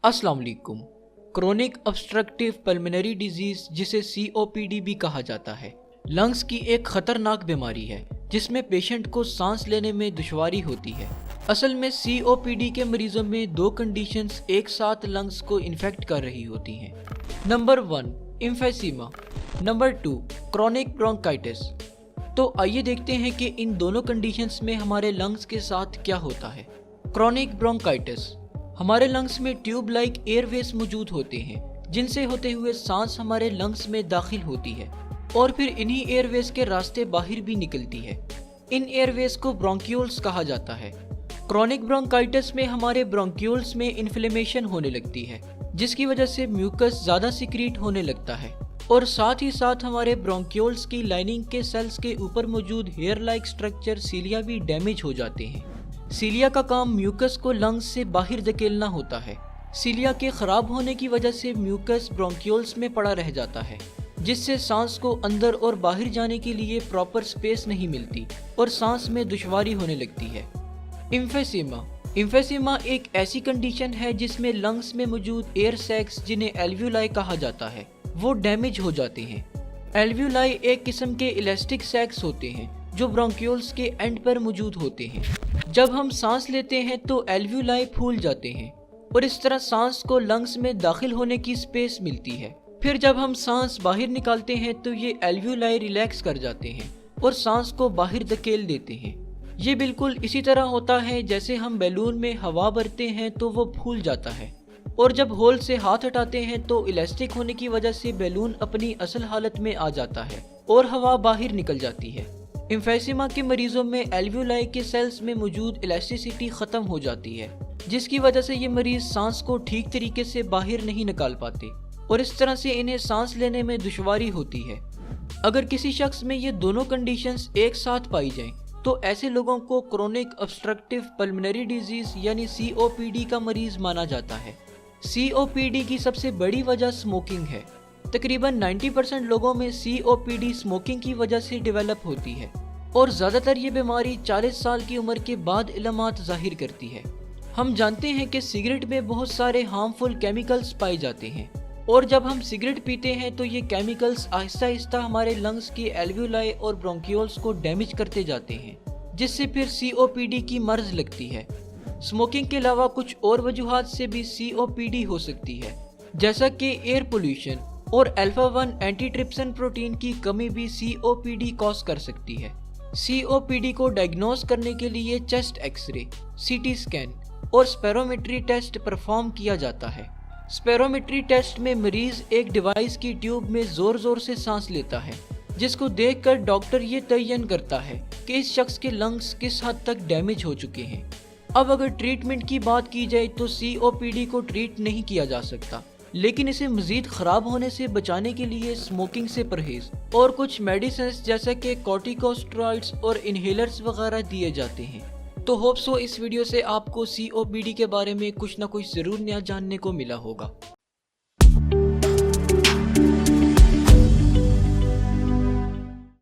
अस्सलाम वालेकुम। Chronic obstructive pulmonary disease जिसे COPD भी कहा जाता है, लंग्स की एक खतरनाक बीमारी है जिसमें पेशेंट को सांस लेने में दुश्वारी होती है। असल में COPD के मरीजों में दो कंडीशंस एक साथ लंग्स को इन्फेक्ट कर रही होती हैं। Number 1 emphysema, number 2 chronic bronchitis. तो आइए देखते हैं कि इन दोनों कंडीशंस में हमारे लंग्स के साथ क्या होता है। क्रोनिक ब्रोंकाइटिस, हमारे लंग्स में ट्यूब लाइक एयरवेज मौजूद होते हैं जिनसे होते हुए सांस हमारे लंग्स में दाखिल होती है और फिर इन्हीं एयरवेज के रास्ते बाहर भी निकलती है। इन एयरवेज को ब्रोंक्यूल्स कहा जाता है। क्रोनिक ब्रोंकाइटिस में हमारे ब्रोंक्यूल्स में इन्फ्लेमेशन होने लगती है जिसकी वजह से म्यूकस ज़्यादा सिक्रीट होने लगता है और साथ ही साथ हमारे ब्रोंक्यूल्स की लाइनिंग के सेल्स के ऊपर मौजूद हेयर लाइक स्ट्रक्चर सीलिया भी डैमेज हो जाते हैं। सीलिया का काम म्यूकस को लंग्स से बाहर धकेलना होता है। सीलिया के खराब होने की वजह से म्यूकस ब्रोंक्यूल्स में पड़ा रह जाता है जिससे सांस को अंदर और बाहर जाने के लिए प्रॉपर स्पेस नहीं मिलती और सांस में दुश्वारी होने लगती है। एम्फीसीमा, एम्फीसीमा एक ऐसी कंडीशन है जिसमें लंग्स में मौजूद एयर सैक्स जिन्हें एल्वियोलाई कहा जाता है वो डैमेज हो जाते हैं। एल्वियोलाई एक किस्म के इलास्टिक सैक्स होते हैं जो ब्रोंक्यूल्स के एंड पर मौजूद होते हैं। जब हम सांस लेते हैं तो एल्वियोलाई फूल जाते हैं और इस तरह सांस को लंग्स में दाखिल होने की स्पेस मिलती है। फिर जब हम सांस बाहर निकालते हैं तो ये एल्वियोलाई रिलैक्स कर जाते हैं और सांस को बाहर धकेल देते हैं। ये बिल्कुल इसी तरह होता है जैसे हम बैलून में हवा भरते हैं तो वो फूल जाता है और जब होल से हाथ हटाते हैं तो इलास्टिक होने की वजह से बैलून अपनी असल हालत में आ जाता है और हवा बाहर निकल जाती है। एम्फीसीमा के मरीजों में एल्वियोलाई के सेल्स में मौजूद इलास्टिसिटी खत्म हो जाती है जिसकी वजह से ये मरीज सांस को ठीक तरीके से बाहर नहीं निकाल पाते और इस तरह से इन्हें सांस लेने में दुश्वारी होती है। अगर किसी शख्स में ये दोनों कंडीशंस एक साथ पाई जाएं तो ऐसे लोगों को क्रोनिक ऑब्स्ट्रक्टिव पल्मोनरी डिजीज यानी COPD का मरीज माना जाता है। COPD की सबसे बड़ी वजह स्मोकिंग है। तकरीबन 90% लोगों में COPD स्मोकिंग की वजह से डेवलप होती है और ज़्यादातर ये बीमारी 40 साल की उम्र के बाद इलामात ज़ाहिर करती है। हम जानते हैं कि सिगरेट में बहुत सारे हार्मफुल केमिकल्स पाए जाते हैं और जब हम सिगरेट पीते हैं तो ये केमिकल्स आहिस्ता आहिस्ता हमारे लंग्स की एल्वियोलाई और ब्रोंक्यूल्स को डैमेज करते जाते हैं जिससे फिर COPD की मर्ज लगती है। स्मोकिंग के अलावा कुछ और वजूहात से भी COPD हो सकती है जैसा कि एयर पोल्यूशन और अल्फा-1 एंटीट्रिप्सिन प्रोटीन की कमी भी COPD कॉज कर सकती है। COPD को डायग्नोज करने के लिए चेस्ट एक्सरे, CT स्कैन और स्पेरोमेट्री टेस्ट परफॉर्म किया जाता है। स्पेरोमेट्री टेस्ट में मरीज एक डिवाइस की ट्यूब में जोर जोर से सांस लेता है जिसको देखकर डॉक्टर ये तयन करता है कि इस शख्स के लंग्स किस हद तक डैमेज हो चुके हैं। अब अगर ट्रीटमेंट की बात की जाए तो COPD को ट्रीट नहीं किया जा सकता लेकिन इसे मजीद खराब होने से बचाने के लिए स्मोकिंग से परहेज और कुछ मेडिसिन जैसे कि कॉर्टिकोस्टेरॉइड्स और इनहेलर्स वगैरह दिए जाते हैं। तो होप सो इस वीडियो से आपको COPD के बारे में कुछ ना कुछ ज़रूर नया जानने को मिला होगा।